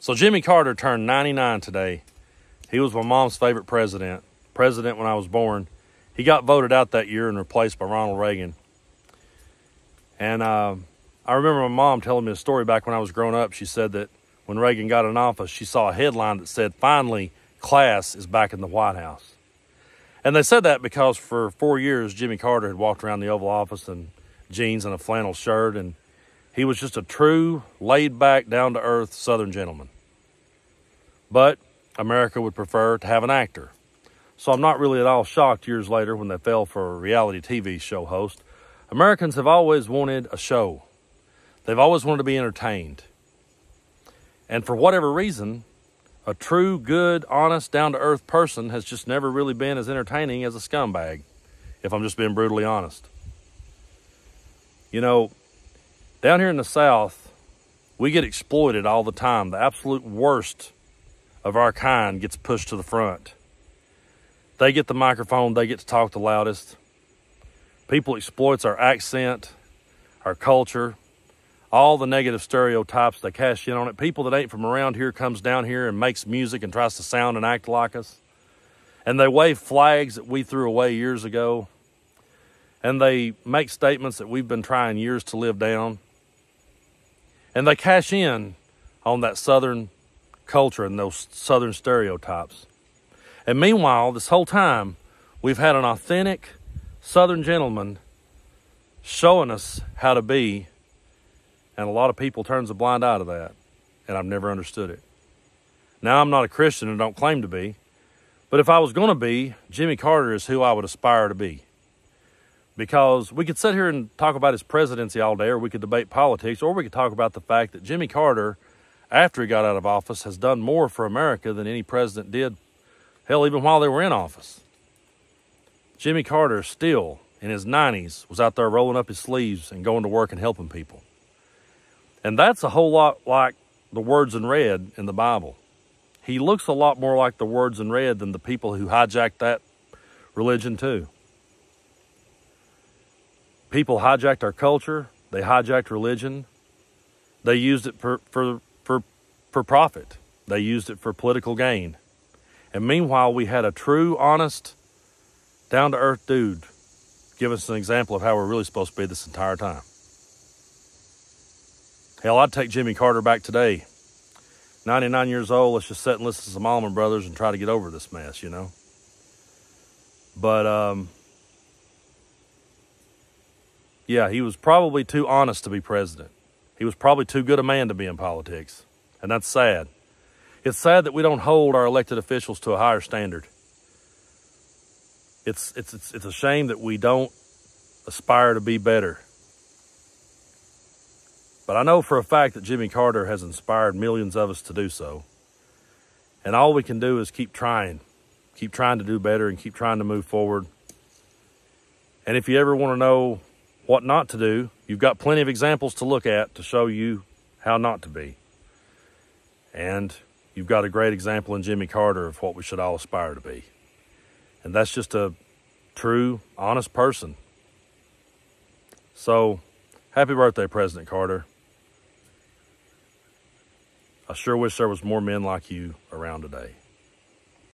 So Jimmy Carter turned 99 today. He was my mom's favorite president when I was born. He got voted out that year and replaced by Ronald Reagan. And I remember my mom telling me a story back when I was growing up. She said that when Reagan got in office, she saw a headline that said, "Finally, class is back in the White House." And they said that because for 4 years, Jimmy Carter had walked around the Oval Office in jeans and a flannel shirt, and he was just a true, laid-back, down-to-earth Southern gentleman. But America would prefer to have an actor. So I'm not really at all shocked years later when they fell for a reality TV show host. Americans have always wanted a show. They've always wanted to be entertained. And for whatever reason, a true, good, honest, down-to-earth person has just never really been as entertaining as a scumbag, if I'm just being brutally honest. You know, down here in the South, we get exploited all the time. The absolute worst of our kind gets pushed to the front. They get the microphone, they get to talk the loudest. People exploits our accent, our culture, all the negative stereotypes, they cash in on it. People that ain't from around here comes down here and makes music and tries to sound and act like us. And they wave flags that we threw away years ago. And they make statements that we've been trying years to live down. And they cash in on that Southern culture and those Southern stereotypes. And meanwhile, this whole time, we've had an authentic Southern gentleman showing us how to be, and a lot of people turns a blind eye to that, and I've never understood it. Now, I'm not a Christian and don't claim to be, but if I was going to be, Jimmy Carter is who I would aspire to be. Because we could sit here and talk about his presidency all day, or we could debate politics, or we could talk about the fact that Jimmy Carter, after he got out of office, has done more for America than any president did, hell, even while they were in office. Jimmy Carter still, in his 90s, was out there rolling up his sleeves and going to work and helping people. And that's a whole lot like the words in red in the Bible. He looks a lot more like the words in red than the people who hijacked that religion too. People hijacked our culture. They hijacked religion. They used it for profit. They used it for political gain. And meanwhile, we had a true, honest, down-to-earth dude give us an example of how we're really supposed to be this entire time. Hell, I'd take Jimmy Carter back today. 99 years old, let's just sit and listen to some Allman Brothers and try to get over this mess, you know. But, yeah, he was probably too honest to be president. He was probably too good a man to be in politics. And that's sad. It's sad that we don't hold our elected officials to a higher standard. It's a shame that we don't aspire to be better. But I know for a fact that Jimmy Carter has inspired millions of us to do so. And all we can do is keep trying to do better and keep trying to move forward. And if you ever want to know what not to do, you've got plenty of examples to look at to show you how not to be. And you've got a great example in Jimmy Carter of what we should all aspire to be. And that's just a true, honest person. So, happy birthday, President Carter. I sure wish there was more men like you around today.